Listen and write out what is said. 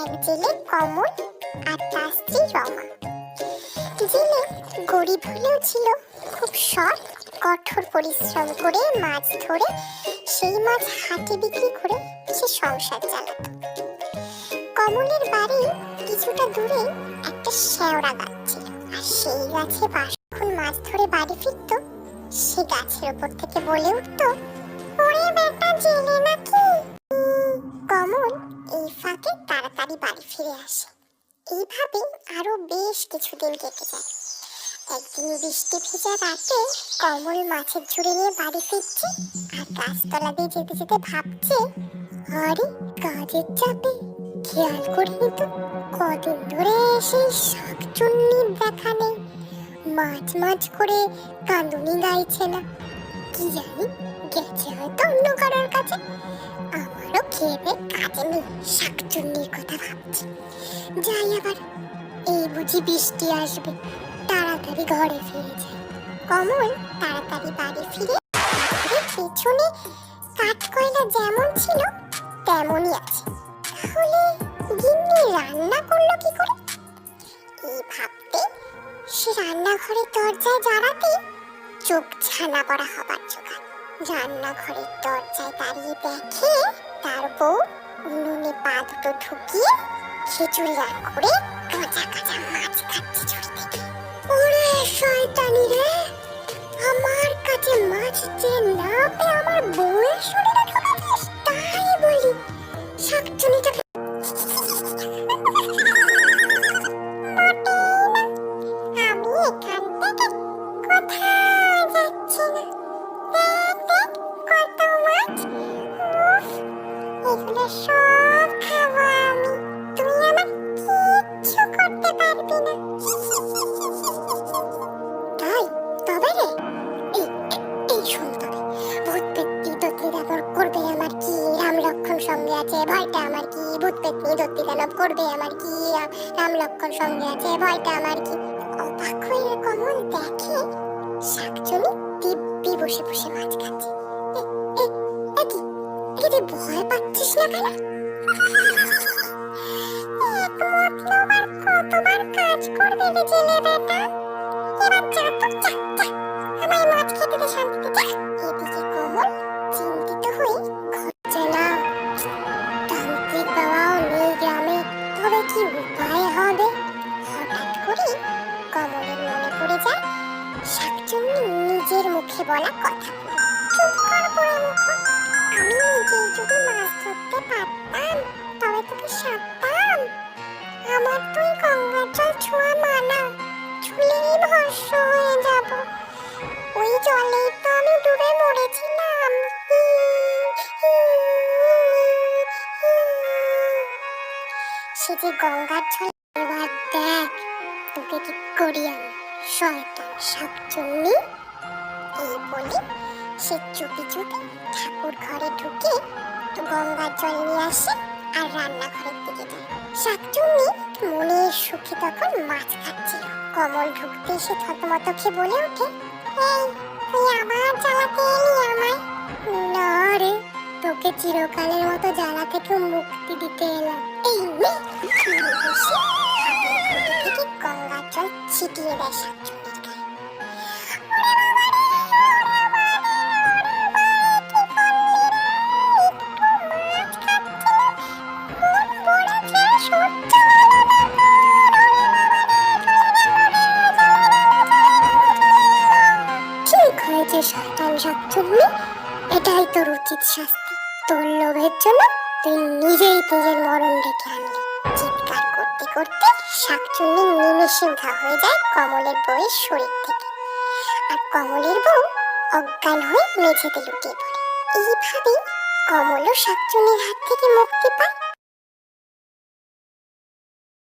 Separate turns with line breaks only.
এক জেলে কমল আর তার স্ত্রী রমা। জেলে গরিব হলেও ছিল খুব সৎ, কঠোর পরিশ্রম করে মাছ ধরে সেই মাছ হাটে বিক্রি করে সে সংসার চালাত। কমলের বাড়ি কিছুটা দূরে একটা শেওড়া গাছ ছিল, আর সেই গাছে যখন মাছ ধরে বাড়ি ফিরত, সে গাছের উপর থেকে বলে উঠতো, ওরে বেটা জেলে নাকি? কমল এই ফাঁকে তাড়াতাড়ি বাড়ি ফিরে আসে। এইভাবে আরো বেশ কিছুদিন কেটে যায়। একদিন বৃষ্টি ভেজা রাতে কমল মাছের ঝুড়ি নিয়ে বাড়ি ফিরছে, আর গাছতলা দিয়ে যেতে যেতে ভাবছে, আরে কাজের চাপে খেয়াল করিনি তো কদিন ধরে সেই শাকচুন্নির দেখা নেই। মাছ মাছ করে কাঁদুনি গাইছে না, কি জানি গেছে হয়তো অন্য কারোর কাছে। আমারও খেয়ে কাজে নেই, শাকচুন্নির কথা ভাবছি। যাই আবার, এই বুঝি বৃষ্টি আসবে, তাড়াতাড়ি ঘরে ফিরে যায়। কমল তাড়াতাড়ি বাড়ি ফিরে পেছনে কাঠকয়লা যেমন ছিল তেমনই আছে। তাহলে গিন্নি রান্না করলো কি করে? এই ভাবতে সে রান্নাঘরের দরজায় দাঁড়াতে চোখ ছানা পড়া হবার জোগাড়। রান্নাঘরের দরজায় দাঁড়িয়ে দেখে তার বউ উনুনে পা দুটো ঢুকিয়ে খিচুড়ি রান করে কাঁচা কাঁচা মাছ খাচ্ছে ঝুড়ি থেকে। ওরে শয়তানি রে, আমার কাছে মাছ চেয়ে না পেয়ে আমার বউয়ের শরীরে ঢুকে দিস, তাই বলি শাকচুনিটাকে সব খাবো আমি, তুই আমার কিচ্ছু করতে পারবি না। তাই তবে রে, এই শুন, তবে ভূত পেত্নী দত্তি দানব করবে আমার কি? রাম লক্ষণ সঙ্গে আছে, ভয়টা আমার কি? ভূত পেত্নী দত্তি দানব করবে আমার কি? রাম লক্ষণ সঙ্গে আছে, ভয়টা আমার কি? অবাক হয়ে কমল দেখে শাকচুনি দিব্যি বসে বসে মাছ খাচ্ছে। তুই ভয় পাচ্ছিস না কেন? কতবার কাজ করবে রে জেলে বেটা, এবার যা তো যা, আমায় মাছ খেতে দে শান্তিতে যা। এদিকে কমল চিন্তিত হয়ে ঘুরছে না, তান্ত্রিক বাবাও নেই গ্রামে, তবে কি উপায় হবে? হঠাৎ করে কমলের মনে পড়ে যায় শাকচুন্নি নিজের মুখে বলা কথা। চুপ কর পোড়া মুখ, আমি নিজেই যদি মাছ ধরতে পারতাম তবে তোকে সারতাম। আমার তুই গঙ্গার জল ছোঁয়া মানা, ছুলেই ভস্ম হয়ে যাব। ওই জলেই তো আমি ডুবে মরেছিলাম। সে যে গঙ্গার জল, এবার দেখ তোকে কি করি আমি, শয়তান শাকচুন্নি। এই বলি সে চুপি চুপি ঠাকুর ঘরে ঢুকে গঙ্গার জল নিয়ে আসে আর রান্নাঘরের দিকে যায়। শাকচুন্নি মনের সুখে তখন মাছ খাচ্ছিল। কমল ঢুকতে এসে থতমত খেয়ে বলে ওঠে, এই তুই আবার জ্বালাতে এলি আমায়? না রে, তোকে চিরকালের মতো জ্বালা থেকে মুক্তি দিতে এলাম। এই নে, থেকে গঙ্গার জল ছিটিয়ে দেয় শাকচুন্নির গায়ে। শয়তান শাকচুন্নি, এটাই তোর উচিত শাস্তি। তোর লোভের জন্য তুই নিজেই নিজের মরণ ডেকে আনলি। চিৎকার করতে করতে শাকচুন্নি নিমেষে উধাও হয়ে যায় কমলের বউয়ের শরীর থেকে, আর কমলের বউ অজ্ঞান হয়ে মেঝেতে লুটিয়ে পড়ে। এইভাবেই কমলও শাকচুন্নির হাত থেকে মুক্তি পায়।